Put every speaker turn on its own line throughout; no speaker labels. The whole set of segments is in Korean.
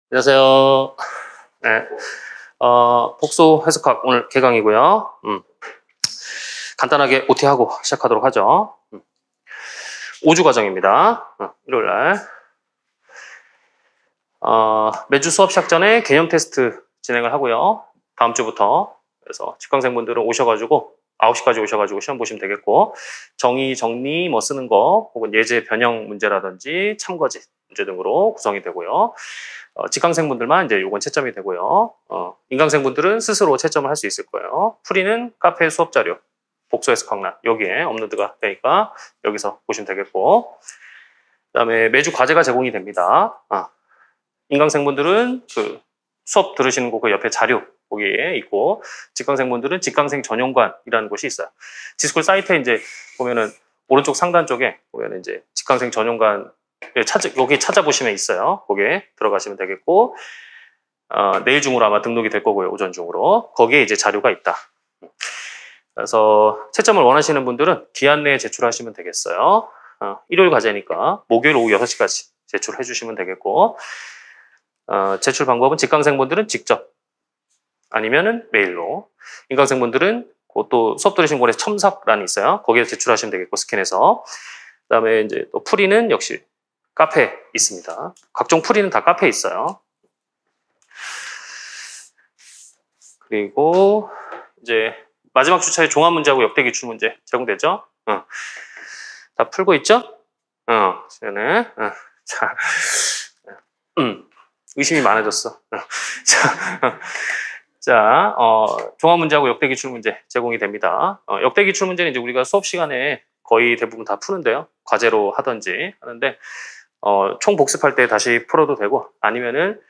안녕하세요. 네. 복수 해석학 오늘 개강이고요. 간단하게 OT하고 시작하도록 하죠. 5주 과정입니다. 일요일날. 매주 수업 시작 전에 개념 테스트 진행을 하고요. 다음 주부터. 그래서 직강생분들은 오셔가지고 9시까지 오셔가지고 시험 보시면 되겠고, 정의, 정리 뭐 쓰는 거 혹은 예제 변형 문제라든지 참거짓 문제 등으로 구성이 되고요. 직강생분들만 이제 요건 채점이 되고요. 인강생분들은 스스로 채점을 할 수 있을 거예요. 풀이는 카페 수업 자료, 복수해서 강남 여기에 업로드가 되니까 여기서 보시면 되겠고, 그다음에 매주 과제가 제공이 됩니다. 인강생분들은 그 수업 들으시는 거 그 옆에 자료 거기에 있고, 직강생분들은 직강생 전용관이라는 곳이 있어요. 디스콜 사이트에 이제 보면은 오른쪽 상단 쪽에 보면은 이제 직강생 전용관 여기 찾아보시면 있어요. 거기에 들어가시면 되겠고, 내일 중으로 아마 등록이 될 거고요. 오전 중으로. 거기에 이제 자료가 있다. 그래서 채점을 원하시는 분들은 기한 내에 제출하시면 되겠어요. 일요일 과제니까 목요일 오후 6시까지 제출해 주시면 되겠고, 제출 방법은 직강생분들은 직접 아니면은 메일로, 인강생분들은 또 수업 들으신 곳에 첨삭란이 있어요. 거기에 제출하시면 되겠고, 스캔해서. 그다음에 이제 또 풀이는 역시 카페 있습니다. 각종 풀이는 다 카페에 있어요. 그리고 이제 마지막 주차에 종합 문제하고 역대 기출 문제 제공되죠. 다 풀고 있죠? 자, 의심이 많아졌어. 자, 종합 문제하고 역대 기출 문제 제공이 됩니다. 역대 기출 문제는 이제 우리가 수업 시간에 거의 대부분 다 푸는데요. 과제로 하든지 하는데, 총 복습할 때 다시 풀어도 되고, 아니면은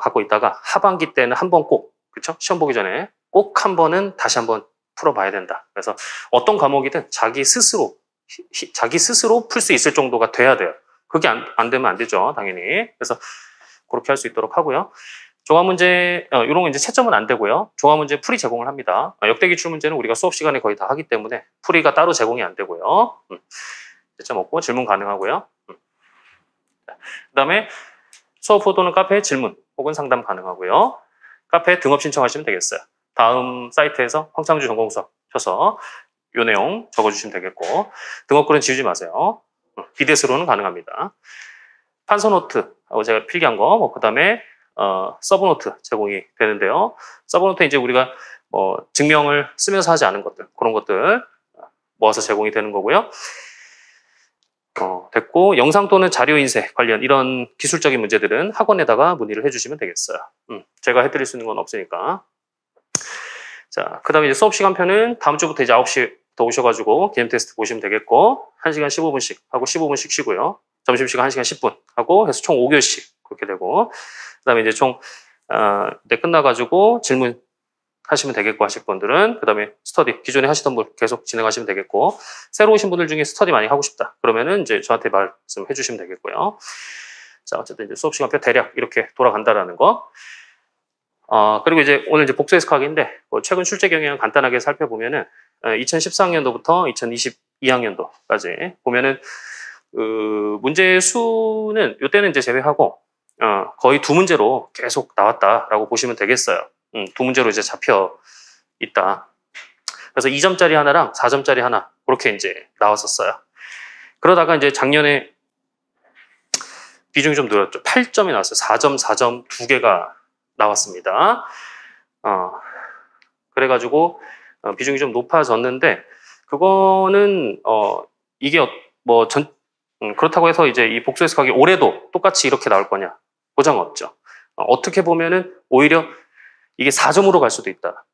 갖고 있다가 하반기 때는 한 번 꼭, 그쵸? 시험 보기 전에 꼭 한 번은 다시 한번 풀어봐야 된다. 그래서 어떤 과목이든 자기 스스로 풀 수 있을 정도가 돼야 돼요. 그게 안 되면 안 되죠, 당연히. 그래서 그렇게 할 수 있도록 하고요. 종합 문제, 이런 거 이제 채점은 안 되고요. 종합 문제 풀이 제공을 합니다. 역대 기출 문제는 우리가 수업 시간에 거의 다 하기 때문에 풀이가 따로 제공이 안 되고요. 채점 없고 질문 가능하고요. 그다음에 수업 후 또는 카페에 질문 혹은 상담 가능하고요. 카페에 등업 신청하시면 되겠어요. 다음 사이트에서 황창주 전공수업 쳐서 이 내용 적어주시면 되겠고, 등업글은 지우지 마세요. BDS로는 가능합니다. 판서노트하고 제가 필기한 거, 그다음에 서브노트 제공이 되는데요. 서브노트 이제 우리가 증명을 쓰면서 하지 않은 것들, 그런 것들 모아서 제공이 되는 거고요. 됐고, 영상 또는 자료 인쇄 관련 이런 기술적인 문제들은 학원에다가 문의를 해주시면 되겠어요. 제가 해드릴 수 있는 건 없으니까. 자, 그 다음에 이제 수업 시간표는 다음 주부터 이제 9시 더 오셔가지고 개념 테스트 보시면 되겠고, 1시간 15분씩 하고 15분씩 쉬고요. 점심시간 1시간 10분 하고 해서 총 5교시 그렇게 되고, 그 다음에 이제 총 끝나가지고 질문 하시면 되겠고, 하실 분들은. 그 다음에 스터디 기존에 하시던 분 계속 진행하시면 되겠고, 새로 오신 분들 중에 스터디 많이 하고 싶다 그러면은 이제 저한테 말씀해 주시면 되겠고요. 자, 어쨌든 이제 수업 시간표 대략 이렇게 돌아간다라는 거. 그리고 이제 오늘 이제 복수 해석학인데, 최근 출제 경향을 간단하게 살펴보면은 2014학년도부터 2022학년도까지 보면은 문제 수는 이때는 이제 제외하고 거의 두 문제로 계속 나왔다라고 보시면 되겠어요. 두 문제로 이제 잡혀 있다. 그래서 2점짜리 하나랑 4점짜리 하나 그렇게 이제 나왔었어요. 그러다가 이제 작년에 비중이 좀 늘었죠. 8점이 나왔어요. 4점, 4점 두 개가 나왔습니다. 그래가지고 비중이 좀 높아졌는데, 그거는 이게 그렇다고 해서 이제 이 복수 해석학이 올해도 똑같이 이렇게 나올 거냐? 보장 없죠. 어떻게 보면은 오히려 이게 4점으로 갈 수도 있다.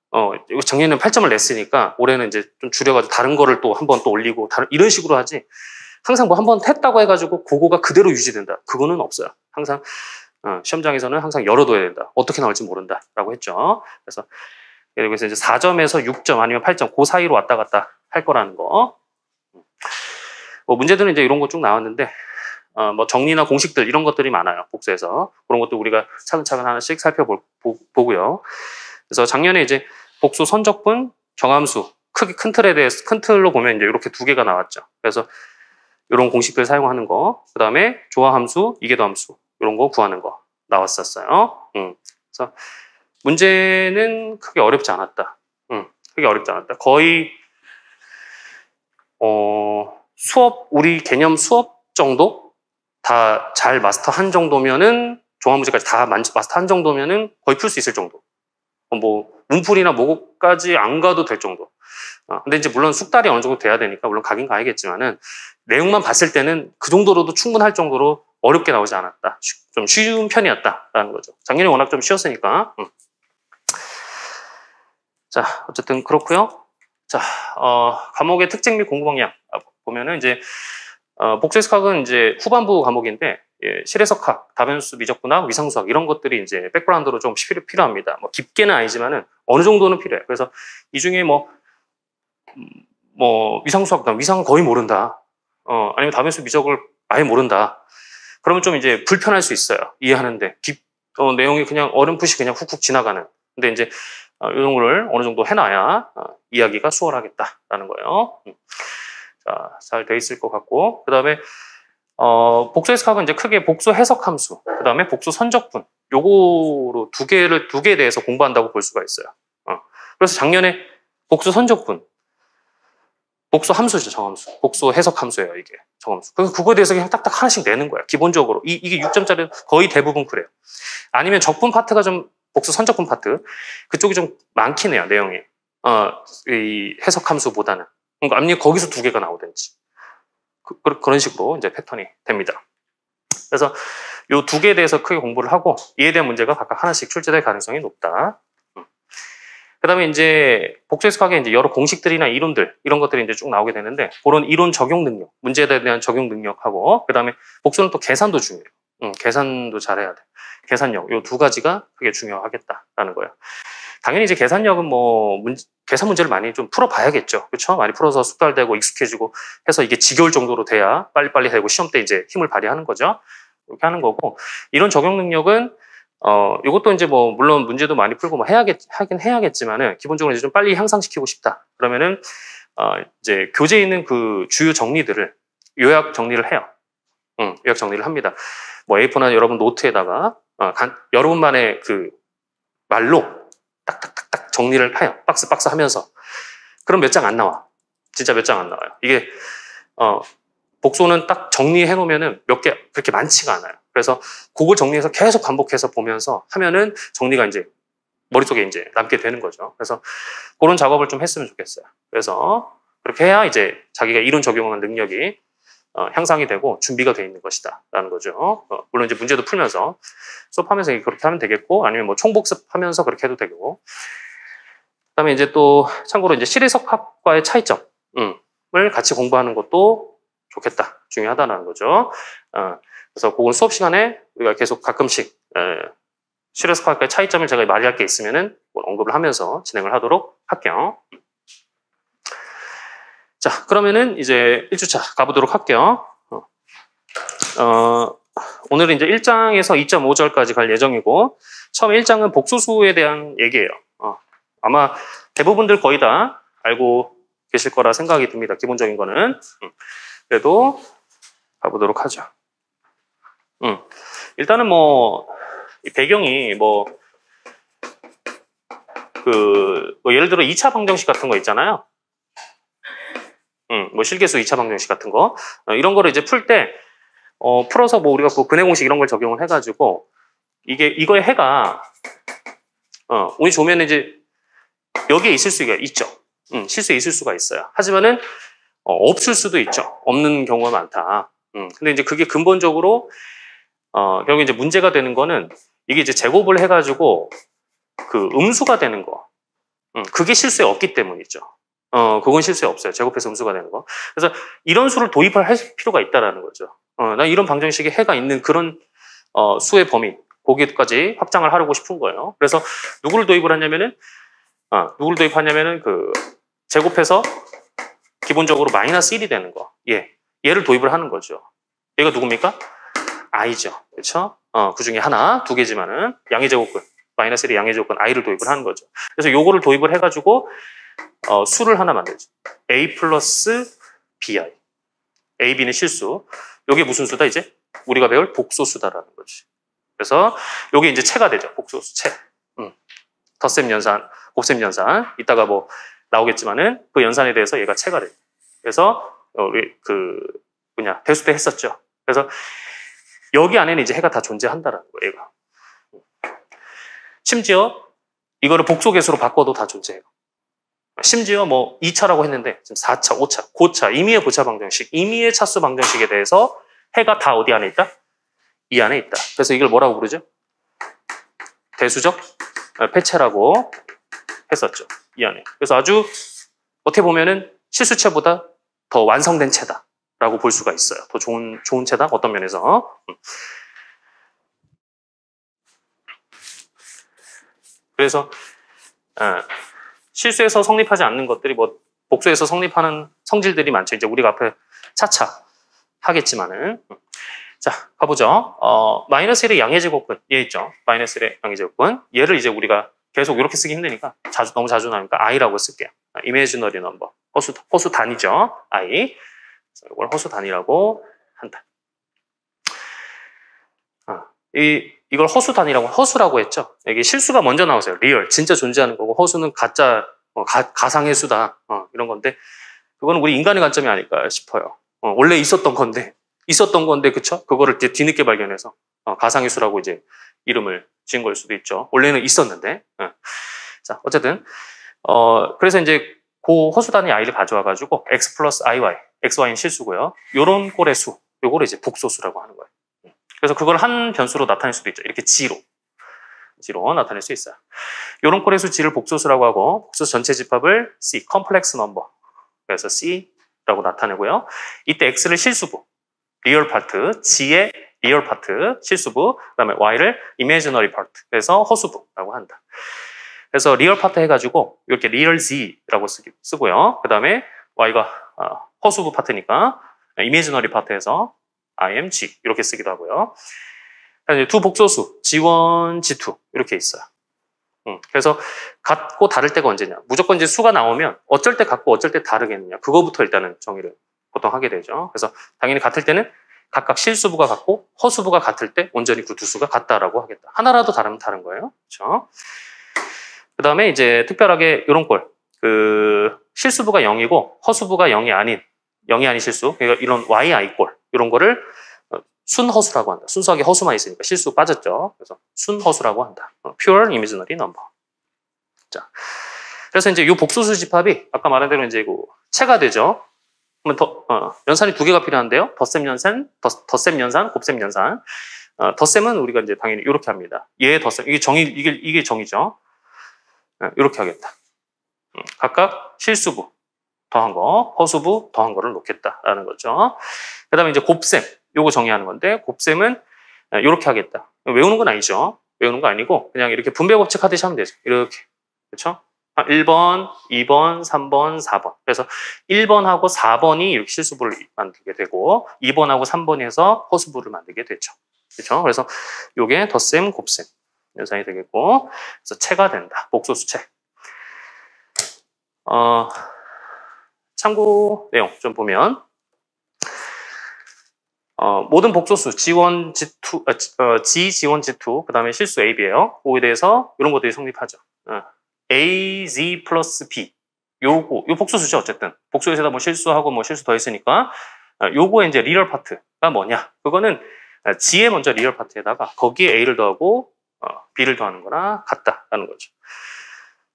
작년에는 8점을 냈으니까 올해는 이제 좀 줄여가지고 다른 거를 또 한 번 또 올리고 이런 식으로 하지, 항상 뭐 한 번 했다고 해가지고 그거가 그대로 유지된다. 그거는 없어요. 항상 시험장에서는 항상 열어둬야 된다. 어떻게 나올지 모른다라고 했죠. 그래서 이제 4점에서 6점 아니면 8점 그 사이로 왔다 갔다 할 거라는 거. 문제들은 이제 이런 거 쭉 나왔는데, 정리나 공식들 이런 것들이 많아요. 복수에서 그런 것도 우리가 차근차근 하나씩 살펴보고요. 그래서 작년에 이제 복수 선적분, 정함수 큰 틀에 대해서 큰 틀로 보면 이제 이렇게 두 개가 나왔죠. 그래서 이런 공식들 사용하는 거, 그 다음에 조화함수, 이계도함수 이런 거 구하는 거 나왔었어요. 그래서 문제는 크게 어렵지 않았다. 크게 어렵지 않았다. 거의 우리 개념 수업 정도 다 잘 마스터한 정도면은 종합 문제까지 다 마스터한 정도면은 거의 풀 수 있을 정도. 뭐 문풀이나 모국까지 안 가도 될 정도. 근데 이제 물론 숙달이 어느 정도 돼야 되니까 물론 가긴 가야겠지만은 내용만 봤을 때는 그 정도로도 충분할 정도로 어렵게 나오지 않았다. 좀 쉬운 편이었다라는 거죠. 작년에 워낙 좀 쉬웠으니까. 자, 어쨌든 그렇고요. 자, 과목의 특징 및 공부 방향 보면은 이제 복수해석학은 이제 후반부 과목인데 실해석학, 다변수 미적분학, 위상수학 이런 것들이 이제 백그라운드로 좀 필요합니다. 뭐 깊게는 아니지만은 어느 정도는 필요해요. 그래서 이 중에 뭐 위상수학, 위상은 거의 모른다. 아니면 다변수 미적을 아예 모른다. 그러면 좀 이제 불편할 수 있어요. 이해하는데 내용이 그냥 어렴풋이 그냥 훅훅 지나가는. 근데 이제 이런 거를 어느 정도 해놔야 이야기가 수월하겠다라는 거예요. 자, 잘 돼 있을 것 같고, 그 다음에 복수 해석학은 이제 크게 복수 해석 함수, 그 다음에 복수 선적분 요거로 두 개에 대해서 공부한다고 볼 수가 있어요. 그래서 작년에 복수 선적분, 복수 함수죠, 정함수. 복수 해석 함수예요, 이게 정함수. 그래서 그거에 대해서 그냥 딱딱 하나씩 내는 거야, 기본적으로. 이게 6점짜리 거의 대부분 그래요. 아니면 적분 파트가 좀 복수 선적분 파트 그쪽이 좀 많긴 해요, 내용이. 이 해석 함수보다는. 그러니까 아니면 거기서 두 개가 나오든지 그런 식으로 이제 패턴이 됩니다. 그래서 이 두 개에 대해서 크게 공부를 하고 이에 대한 문제가 각각 하나씩 출제될 가능성이 높다. 그 다음에 이제 복수해석학에 이제 여러 공식들이나 이론들 이런 것들이 이제 쭉 나오게 되는데 그런 이론 적용 능력, 문제에 대한 적용 능력하고 그 다음에 복수는 또 계산도 중요해요. 계산도 잘해야 돼. 계산력 이 두 가지가 크게 중요하겠다라는 거예요. 당연히 이제 계산력은 계산 문제를 많이 좀 풀어봐야겠죠. 그렇죠? 많이 풀어서 숙달되고 익숙해지고 해서 이게 지겨울 정도로 돼야 빨리빨리 되고 시험 때 이제 힘을 발휘하는 거죠. 이렇게 하는 거고 이런 적용 능력은 이것도 이제 물론 문제도 많이 풀고 하긴 해야겠지만은 기본적으로 이제 좀 빨리 향상시키고 싶다. 그러면은 이제 교재에 있는 그 주요 정리들을 요약 정리를 해요. 요약 정리를 합니다. A4나 여러분 노트에다가 여러분만의 그 말로 딱딱딱딱 정리를 해요. 박스 하면서. 그럼 몇 장 안 나와. 진짜 몇 장 안 나와요. 이게 복소는 딱 정리해 놓으면은 몇 개 그렇게 많지가 않아요. 그래서 그걸 정리해서 계속 반복해서 보면서 하면은 정리가 이제 머릿속에 이제 남게 되는 거죠. 그래서 그런 작업을 좀 했으면 좋겠어요. 그래서 그렇게 해야 이제 자기가 이론 적용하는 능력이 향상이 되고 준비가 돼 있는 것이다 라는 거죠. 물론 이제 문제도 풀면서 수업하면서 그렇게 하면 되겠고 아니면 총복습하면서 그렇게 해도 되고 그다음에 이제 또 참고로 이제 실해석학과의 차이점을 같이 공부하는 것도 좋겠다, 중요하다는 거죠. 그래서 그건 수업 시간에 우리가 계속 가끔씩 실해석학과의 차이점을 제가 말할 게 있으면은 언급을 하면서 진행을 하도록 할게요. 자, 그러면은 이제 1주차 가보도록 할게요. 오늘은 이제 1장에서 2.5절까지 갈 예정이고, 처음 1장은 복수수에 대한 얘기예요. 아마 대부분들 거의 다 알고 계실 거라 생각이 듭니다. 기본적인 거는. 그래도 가보도록 하죠. 일단은 이 배경이 예를 들어 2차 방정식 같은 거 있잖아요. 실계수 2차 방정식 같은 거 이런 거를 이제 풀 때 풀어서 우리가 근해 공식 이런 걸 적용을 해가지고 이거의 해가 운이 좋으면 이제 여기에 있을 수가 있죠. 실수에 있을 수가 있어요. 하지만은 없을 수도 있죠. 없는 경우가 많다. 근데 이제 그게 근본적으로 결국 이제 문제가 되는 거는 이게 이제 제곱을 해가지고 그 음수가 되는 거. 그게 실수에 없기 때문이죠. 그건 실수에 없어요. 제곱해서 음수가 되는 거. 그래서 이런 수를 도입을 할 필요가 있다라는 거죠. 난 이런 방정식에 해가 있는 그런 수의 범위, 거기까지 확장을 하려고 싶은 거예요. 그래서 누구를 도입을 하냐면은 그 제곱해서 기본적으로 마이너스 1이 되는 거. 얘를 도입을 하는 거죠. 얘가 누굽니까? i죠. 그렇죠? 그 중에 하나, 두 개지만은 양의 제곱근, 마이너스 1의 양의 제곱근 i를 도입을 하는 거죠. 그래서 요거를 도입을 해가지고 수를 하나 만들죠. a 플러스 bi. A, B는 실수. 요게 무슨 수다 이제? 우리가 배울 복소수다라는 거지. 그래서 요게 이제 체가 되죠. 복소수 체. 덧셈 연산, 곱셈 연산. 이따가 뭐 나오겠지만은 그 연산에 대해서 얘가 체가 돼요. 그래서 우리 배수 때 했었죠. 그래서 여기 안에는 이제 해가 다 존재한다라는 거예요. 얘가. 심지어 이거를 복소개수로 바꿔도 다 존재해요. 심지어 뭐 2차라고 했는데 지금 4차, 5차, 고차, 임의의 고차 방정식, 임의의 차수 방정식에 대해서 해가 다 어디 안에 있다? 이 안에 있다. 그래서 이걸 뭐라고 부르죠? 대수적 폐체라고 했었죠. 이 안에. 그래서 아주 어떻게 보면은 실수체보다 더 완성된 체다라고 볼 수가 있어요. 더 좋은 체다 어떤 면에서. 그래서 실수에서 성립하지 않는 것들이 뭐 복수에서 성립하는 성질들이 많죠. 이제 우리가 앞에 차차 하겠지만은. 자, 가보죠. 마이너스 1의 양의 제곱근 얘 있죠. 마이너스 1의 양의 제곱근 얘를 이제 우리가 계속 이렇게 쓰기 힘드니까 너무 자주 나오니까 i라고 쓸게요. 이미지너리 넘버 허수 단위죠. i. 이걸 허수 단위라고 한다. 이걸 허수 단위라고 허수라고 했죠. 이게 실수가 먼저 나오세요. 리얼 진짜 존재하는 거고 허수는 가짜 가상의 수다 이런 건데 그거는 우리 인간의 관점이 아닐까 싶어요. 원래 있었던 건데 그쵸? 그거를 뒤늦게 발견해서 가상의 수라고 이제 이름을 지은 걸 수도 있죠. 원래는 있었는데. 자, 어쨌든 그래서 이제 그 허수 단위 i를 가져와 가지고 x 플러스 iy, xy는 실수고요. 요런 꼴의 수, 요거를 이제 복소수라고 하는 거예요. 그래서 그걸 한 변수로 나타낼 수도 있죠. 이렇게 g로 나타낼 수 있어요. 요런 꼴의 수 g를 복소수라고 하고 복소수 전체 집합을 c, 컴플렉스 넘버. 그래서 c라고 나타내고요. 이때 x를 실수부, 리얼 파트, g의 리얼 파트, 실수부, 그다음에 y를 이미지너리 파트, 그래서 허수부라고 한다. 그래서 리얼 파트 해가지고 이렇게 리얼 z라고 쓰고요. 그다음에 y가 허수부 파트니까 이미지너리 파트에서 img 이렇게 쓰기도 하고요. 두 복소수 g1, g2 이렇게 있어요. 그래서 같고 다를 때가 언제냐? 무조건 이제 수가 나오면 어쩔 때 같고 어쩔 때 다르겠느냐? 그거부터 일단은 정의를 보통 하게 되죠. 그래서 당연히 같을 때는 각각 실수부가 같고 허수부가 같을 때 온전히 그 두 수가 같다라고 하겠다. 하나라도 다르면 다른 거예요. 그렇죠? 그 다음에 이제 특별하게 이런 꼴, 실수부가 0이고 허수부가 0이 아닌 실수, 그러니까 이런 yi 꼴 이런 거를 순허수라고 한다. 순수하게 허수만 있으니까 실수 빠졌죠. 그래서 순허수라고 한다. pure imaginary number. 자, 그래서 이제 이 복소수 집합이 아까 말한 대로 이제 체가 되죠. 그러면 연산이 두 개가 필요한데요. 덧셈 연산, 곱셈 연산. 덧셈은 우리가 이제 당연히 이렇게 합니다. 얘의 덧셈, 이게 정이죠. 이렇게 하겠다. 각각 실수부 더한 거, 허수부 더한 거를 놓겠다라는 거죠. 그 다음에 이제 곱셈, 요거 정의하는 건데, 곱셈은 이렇게 하겠다. 외우는 건 아니죠. 외우는 거 아니고, 그냥 이렇게 분배 법칙 하듯이 하면 되죠. 이렇게. 그렇죠? 1번, 2번, 3번, 4번. 그래서 1번하고 4번이 이렇게 실수부를 만들게 되고, 2번하고 3번이 해서 허수부를 만들게 되죠. 그렇죠? 그래서 요게 덧셈, 곱셈 연산이 되겠고, 그래서 체가 된다. 복소수체. 참고 내용 좀 보면, 모든 복소수 G1, G2, G, G1, G2, 그 다음에 실수 AB예요. 그거에 대해서 이런 것들이 성립하죠. A, Z 플러스 B. 요 복소수죠, 어쨌든. 복소에서다 뭐 실수하고 뭐 실수 더 있으니까. 요거의 이제 리얼 파트가 뭐냐? 그거는 G의 먼저 리얼 파트에다가 거기에 A를 더하고 B를 더하는 거나 같다라는 거죠.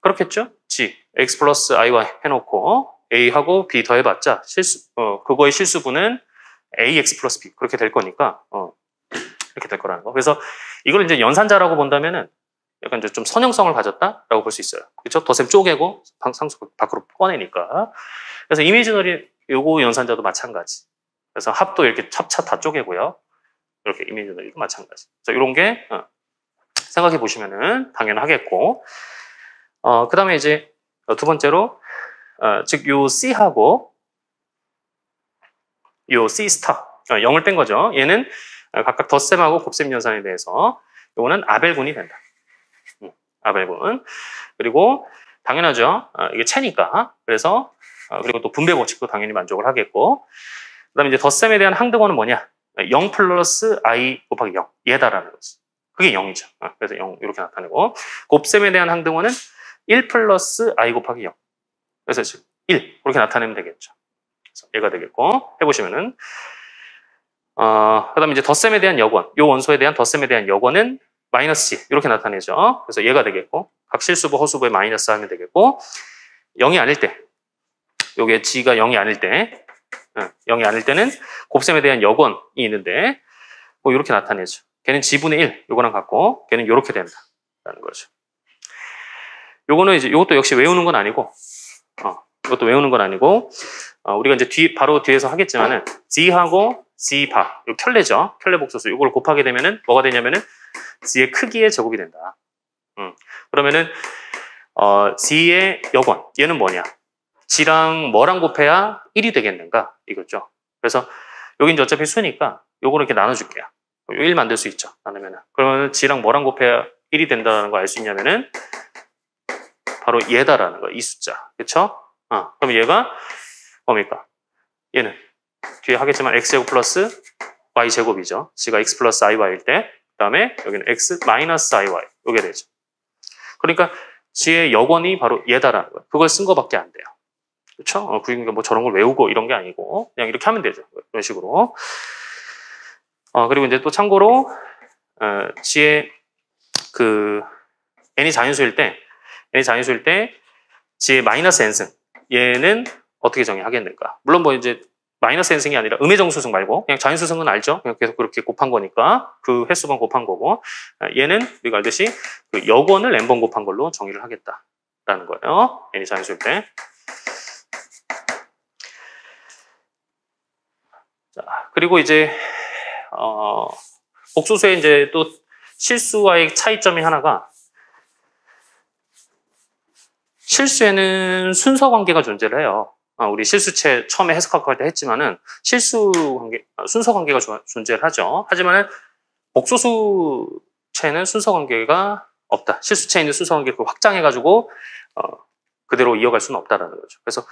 그렇겠죠? G, X 플러스 IY 해놓고 A하고 B 더해봤자 그거의 실수분은 AX 플러스 B 그렇게 될 거니까 이렇게 될 거라는 거. 그래서 이걸 이제 연산자라고 본다면은 약간 이제 좀 선형성을 가졌다라고 볼 수 있어요. 그렇죠? 덧셈 쪼개고 상수 밖으로 꺼내니까. 그래서 이미지너리 요거 연산자도 마찬가지. 그래서 합도 이렇게 찹찹 다 쪼개고요. 이렇게 이미지너리도 마찬가지. 그래서 이런 게 생각해 보시면은 당연하겠고. 그 다음에 이제 두 번째로 즉 요 C하고 요 C 스타 0을 뺀 거죠. 얘는 각각 덧셈하고 곱셈 연산에 대해서 요거는 아벨군이 된다. 아벨군. 그리고 당연하죠. 이게 체니까. 그래서 그리고 또 분배 법칙도 당연히 만족을 하겠고. 그다음에 이제 덧셈에 대한 항등원은 뭐냐? 0 플러스 i 곱하기 0 얘다라는 거지. 그게 0이죠. 그래서 0 이렇게 나타내고 곱셈에 대한 항등원은 1 플러스 i 곱하기 0. 그래서 지금 1 이렇게 나타내면 되겠죠. 그래서 얘가 되겠고 해보시면은 그다음에 이제 덧셈에 대한 역원, 요 원소에 대한 덧셈에 대한 역원은 마이너스 g 이렇게 나타내죠. 그래서 얘가 되겠고 각 실수부 허수부에 마이너스 하면 되겠고 0이 아닐 때 요게 g가 0이 아닐 때 0이 아닐 때는 곱셈에 대한 역원이 있는데 뭐 이렇게 나타내죠. 걔는 g분의 1 요거랑 같고 걔는 이렇게 된다라는 거죠. 요거는 이제 요것도 역시 외우는 건 아니고 이것도 외우는 건 아니고 우리가 이제 바로 뒤에서 하겠지만은 g하고 g바 요 켤레죠. 켤레 복소수 이걸 곱하게 되면은 뭐가 되냐면은 g의 크기의 제곱이 된다. 그러면은 g의 역원 얘는 뭐냐? g랑 뭐랑 곱해야 1이 되겠는가? 이거죠. 그래서 여기 이제 어차피 수니까 요거를 이렇게 나눠줄게요. 1 만들 수 있죠. 나누면은. 그러면 g랑 뭐랑 곱해야 1이 된다는 걸 알 수 있냐면은 바로 얘다라는 거야. 이 숫자. 그쵸? 그럼 얘가 뭡니까? 얘는 뒤에 하겠지만 x제곱 플러스 y제곱이죠. g가 x 플러스 iy일 때 그 다음에 여기는 x 마이너스 iy 이게 되죠. 그러니까 g의 역원이 바로 얘다라는 거예요. 그걸 쓴 거밖에 안 돼요. 그렇죠? 그러니까 뭐 저런 걸 외우고 이런 게 아니고 그냥 이렇게 하면 되죠. 이런 식으로. 그리고 이제 또 참고로 g의 그 n이 자연수일 때 g의 마이너스 n승 얘는 어떻게 정의하겠는가? 물론 뭐 이제 마이너스 n승이 아니라 음의 정수승 말고 그냥 자연수승은 알죠? 그냥 계속 그렇게 곱한 거니까 그 횟수만 곱한 거고 얘는 우리가 알듯이 그 역원을 n번 곱한 걸로 정의를 하겠다라는 거예요. n이 자연수일 때. 자, 그리고 이제 복소수의 이제 또 실수와의 차이점이 하나가 실수에는 순서 관계가 존재를 해요. 우리 실수체 처음에 해석할 때 했지만은 순서 관계가 존재를 하죠. 하지만은 복소수체는 순서 관계가 없다. 실수체에 있는 순서 관계를 확장해가지고 그대로 이어갈 수는 없다라는 거죠. 그래서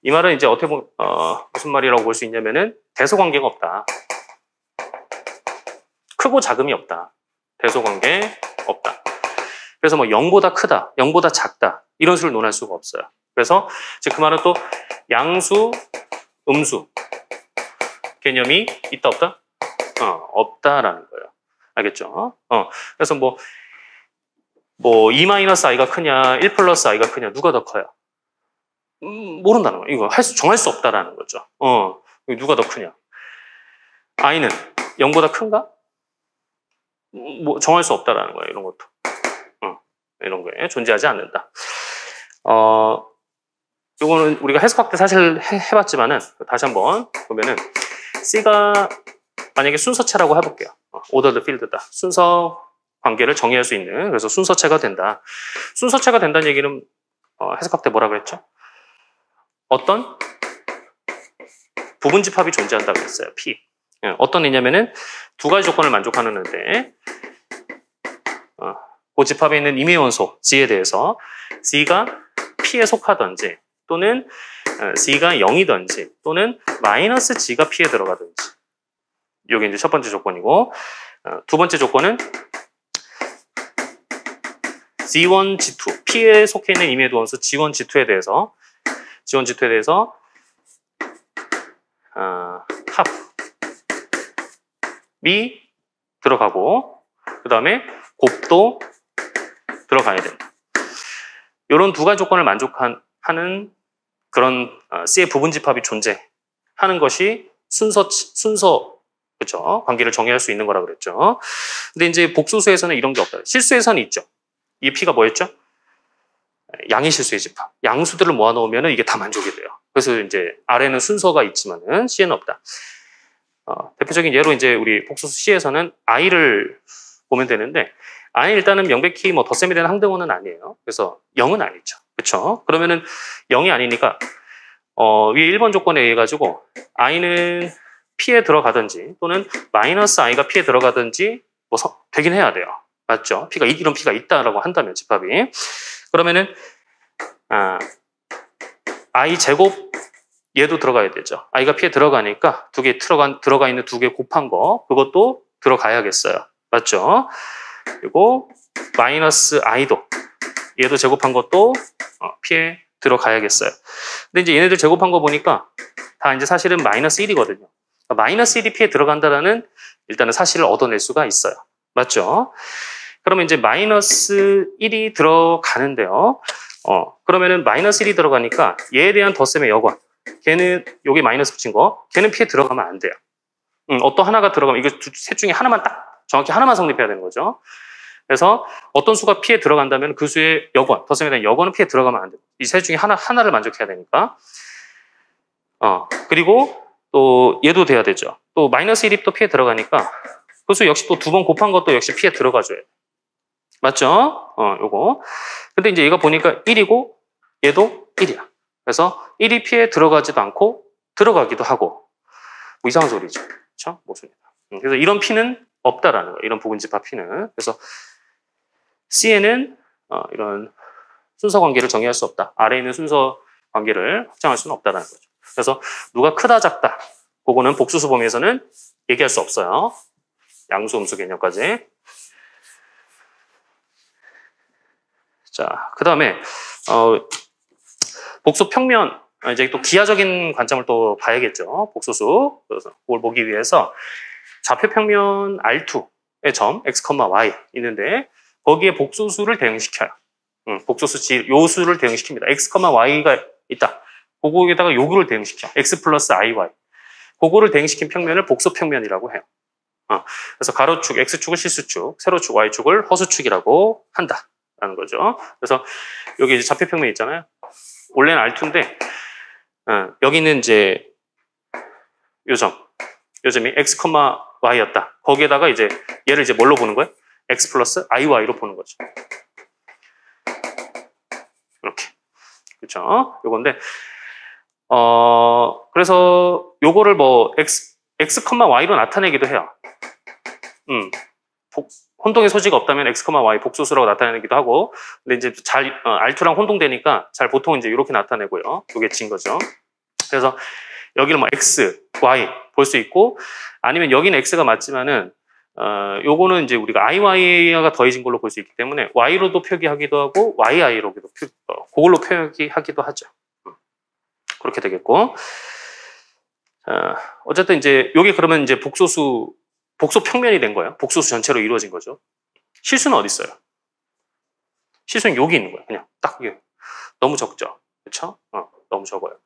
이 말은 이제 어떻게 보면 무슨 말이라고 볼 수 있냐면은 대소 관계가 없다. 크고 작음이 없다. 대소 관계 없다. 그래서 뭐 0보다 크다, 0보다 작다 이런 수를 논할 수가 없어요. 그래서 이제 그 말은 또 양수, 음수 개념이 있다 없다? 없다라는 거예요. 알겠죠? 그래서 뭐 2-i가 크냐, 1 플러스 i가 크냐 누가 더 커요? 모른다는 거예요. 이거 정할 수 없다라는 거죠. 누가 더 크냐? i는 0보다 큰가? 뭐 정할 수 없다라는 거예요. 이런 것도. 이런 거에 존재하지 않는다. 요거는 우리가 해석학 때 사실 해봤지만은 다시 한번 보면은 C가 만약에 순서체라고 해볼게요. ordered field다. 순서 관계를 정의할 수 있는 그래서 순서체가 된다. 순서체가 된다는 얘기는 해석학 때 뭐라 그랬죠? 어떤 부분 집합이 존재한다고 했어요. P. 어떤 의냐면은 두 가지 조건을 만족하는데 그 집합에 있는 임의 원소 G에 대해서 C가 P에 속하든지 또는 C가 0이든지 또는 마이너스 G가 P에 들어가든지 이게 이제 첫 번째 조건이고 두 번째 조건은 G1, G2 P에 속해 있는 임의 원소 G1, G2에 대해서 합이 들어가고 그 다음에 곱도 들어가야 된다. 이런 두 가지 조건을 만족하는 그런 C의 부분 집합이 존재하는 것이 순서 그렇죠? 관계를 정의할 수 있는 거라 그랬죠. 근데 이제 복소수에서는 이런 게 없다. 실수에서는 있죠. 이 P가 뭐였죠? 양의 실수의 집합. 양수들을 모아놓으면 이게 다 만족이 돼요. 그래서 이제 R에는 순서가 있지만은 C에는 없다. 대표적인 예로 이제 우리 복소수 C에서는 I를 보면 되는데 I 일단은 명백히 뭐 덧셈이 되는 항등원은 아니에요. 그래서 0은 아니죠. 그렇죠? 그러면은 0이 아니니까 위에 1번 조건에 의해 가지고 I는 P에 들어가든지 또는 마이너스 I가 P에 들어가든지 뭐 되긴 해야 돼요. 맞죠? 이런 P가 있다라고 한다면 집합이 그러면은 I 제곱 얘도 들어가야 되죠. i가 P에 들어가니까 들어가 있는 두 개 곱한 거 그것도 들어가야겠어요. 맞죠? 그리고 마이너스 i도 얘도 제곱한 것도 P에 들어가야겠어요. 근데 이제 얘네들 제곱한 거 보니까 다 이제 사실은 마이너스 1이거든요. 마이너스 1이 P에 들어간다라는 일단은 사실을 얻어낼 수가 있어요. 맞죠? 그러면 이제 마이너스 1이 들어가는데요. 그러면은 마이너스 1이 들어가니까 얘에 대한 덧셈의 여권. 걔는 여기 마이너스 붙인 거. 걔는 P에 들어가면 안 돼요. 어떤 하나가 들어가면 이거 셋 중에 하나만 딱 정확히 하나만 성립해야 되는 거죠. 그래서 어떤 수가 P에 들어간다면 그 수의 여권, 덧셈에 대한 여권은 P에 들어가면 안 돼요. 이 셋 중에 하나를 만족해야 되니까. 그리고 또 얘도 돼야 되죠. 또 마이너스 1이 또 P에 들어가니까 그 수 역시 또 두 번 곱한 것도 역시 P에 들어가줘야 돼. 맞죠? 요거. 근데 이제 얘가 보니까 1이고 얘도 1이야. 그래서 1이 P에 들어가지도 않고 들어가기도 하고 뭐 이상한 소리죠. 그렇죠? 모습니다. 그래서 이런 P는 없다라는 거예요. 이런 부분집합 P는. 그래서 C에는 이런 순서 관계를 정의할 수 없다. 아래에 있는 순서 관계를 확장할 수는 없다라는 거죠. 그래서 누가 크다 작다 그거는 복수수 범위에서는 얘기할 수 없어요. 양수 음수 개념까지. 자, 그 다음에 복수 평면 이제 또 기하적인 관점을 또 봐야겠죠. 복소수. 그래서 그걸 보기 위해서 좌표 평면 R2의 점 x, y 있는데 거기에 복소수를 대응시켜요. 복소수 요수를 대응시킵니다. x, y가 있다. 그거에다가 요구를 대응시켜. x 플러스 iy. 그거를 대응시킨 평면을 복소 평면이라고 해요. 그래서 가로축, x축을 실수축, 세로축, y축을 허수축이라고 한다라는 거죠. 그래서 여기 이제 좌표 평면 있잖아요. 원래는 R2인데 여기는 이제 요점이 x, y였다. 거기에다가 이제 얘를 이제 뭘로 보는 거예요? x 플러스 iy로 보는 거죠. 이렇게. 그렇죠? 요건데 그래서 요거를 뭐 x, y로 나타내기도 해요. 혼동의 소지가 없다면 x, y 복소수라고 나타내기도 하고, 근데 이제 잘 R2랑 혼동되니까 잘 보통 이제 이렇게 나타내고요. 요게 진 거죠. 그래서 여기는 뭐 x, y 볼 수 있고, 아니면 여기는 x가 맞지만은 요거는 이제 우리가 IY가 더해진 걸로 볼 수 있기 때문에 Y로도 표기하기도 하고 YI로도 그걸로 표기하기도 하죠. 그렇게 되겠고. 어쨌든 이제 요게 그러면 이제 복소 평면이 된 거예요. 복소수 전체로 이루어진 거죠. 실수는 어디 있어요? 실수는 여기 있는 거예요. 그냥 딱 여기. 너무 적죠. 그렇죠? 너무 적어요.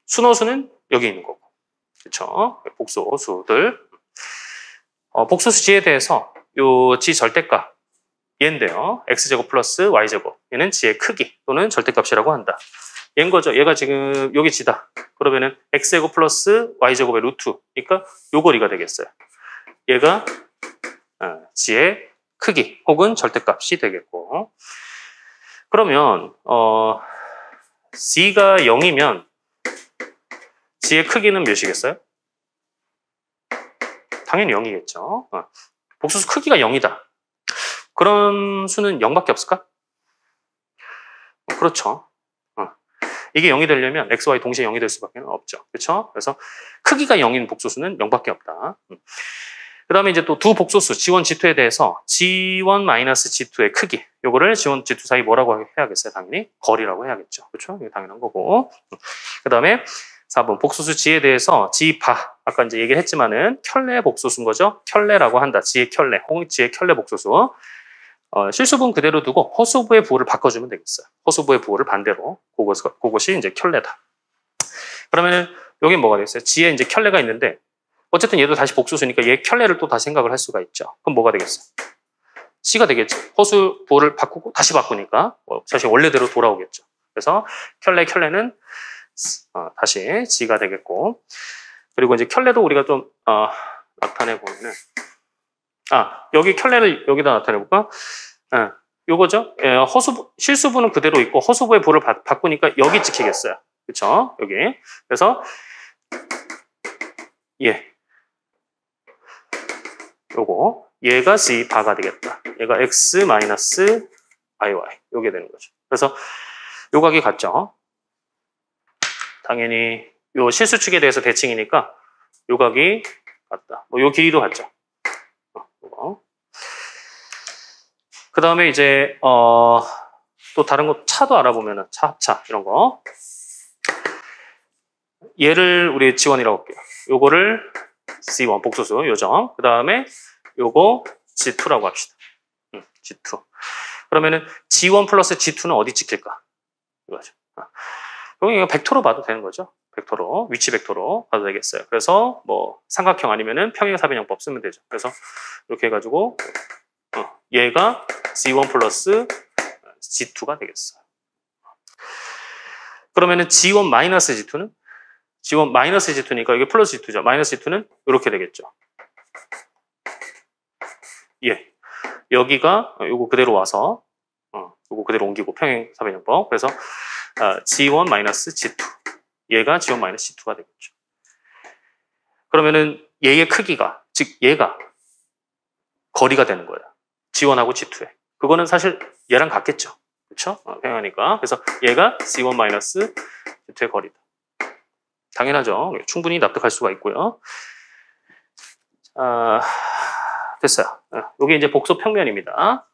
순호수는 여기 있는 거고. 그렇죠? 복소수들. 복소수 G에 대해서 요 G 절대값 얘인데요. X제곱 플러스 Y제곱 얘는 G의 크기 또는 절대값이라고 한다. 얘인 거죠. 얘가 지금 여기 G다. 그러면은 X제곱 플러스 Y제곱의 루트 그러니까 요 거리가 되겠어요. 얘가 G의 크기 혹은 절대값이 되겠고 그러면 G가 0이면 G의 크기는 몇이겠어요? 당연히 0이겠죠. 복소수 크기가 0이다. 그런 수는 0밖에 없을까? 그렇죠. 이게 0이 되려면 x, y 동시에 0이 될 수밖에 없죠. 그렇죠? 그래서 크기가 0인 복소수는 0밖에 없다. 그 다음에 이제 또 두 복소수 G1, G2에 대해서 G1-G2의 크기 요거를 G1, G2 사이 뭐라고 해야겠어요? 당연히 거리라고 해야겠죠. 그렇죠? 이게 당연한 거고. 그 다음에 4번 복소수 G에 대해서 G바 아까 이제 얘기를 했지만은 켤레 복소수인 거죠. 켤레라고 한다. G의 켤레 혹은 G의 켤레 복소수. 실수분 그대로 두고 허수부의 부호를 바꿔주면 되겠어요. 허수부의 부호를 반대로 그것이 이제 켤레다. 그러면은 여기 뭐가 되겠어요? G에 이제 켤레가 있는데 어쨌든 얘도 다시 복소수니까 얘 켤레를 또 다시 생각을 할 수가 있죠. 그럼 뭐가 되겠어요? C가 되겠죠. 허수 부호를 바꾸고 다시 바꾸니까 사실 원래대로 돌아오겠죠. 그래서 켤레는 다시 G가 되겠고 그리고 이제 켤레도 우리가 좀 나타내 보면은 여기 켤레를 여기다 나타내 볼까? 요거죠. 실수부는 그대로 있고 허수부의 부를 바꾸니까 여기 찍히겠어요. 그렇죠? 여기. 그래서 요거 얘가 G바가 되겠다. 얘가 X 마이너스 IY 요게 되는 거죠. 그래서 요각이 같죠. 당연히 요 실수축에 대해서 대칭이니까 요 각이 같다. 뭐 요 길이도 같죠. 그 다음에 이제 또 다른 거 차도 알아보면은 차, 합차 이런 거. 얘를 우리 G1이라고 할게요. 요거를 C1 복소수 요점. 그 다음에 요거 G2라고 합시다. G2. 그러면은 G1 플러스 G2는 어디 찍힐까? 이거죠. 그럼 이거 벡터로 봐도 되는 거죠. 벡터로, 위치 벡터로 봐도 되겠어요. 그래서 뭐 삼각형 아니면은 평행사변형법 쓰면 되죠. 그래서 이렇게 해가지고 얘가 G1 플러스 G2가 되겠어요. 그러면은 G1 마이너스 G2는? G1 마이너스 G2니까 이게 플러스 G2죠. 마이너스 G2는 이렇게 되겠죠. 예. 여기가 요거 그대로 와서 요거 그대로 옮기고 평행사변형법. 그래서 G1 마이너스 G2. 얘가 G1 마이너스 G2가 되겠죠. 그러면은 얘의 크기가, 즉 얘가 거리가 되는 거예요. G1하고 G2에. 그거는 사실 얘랑 같겠죠. 그렇죠? 평행하니까. 그래서 얘가 C1 마이너스 G2의 거리다. 당연하죠. 충분히 납득할 수가 있고요. 됐어요. 이게 이제 복소 평면입니다.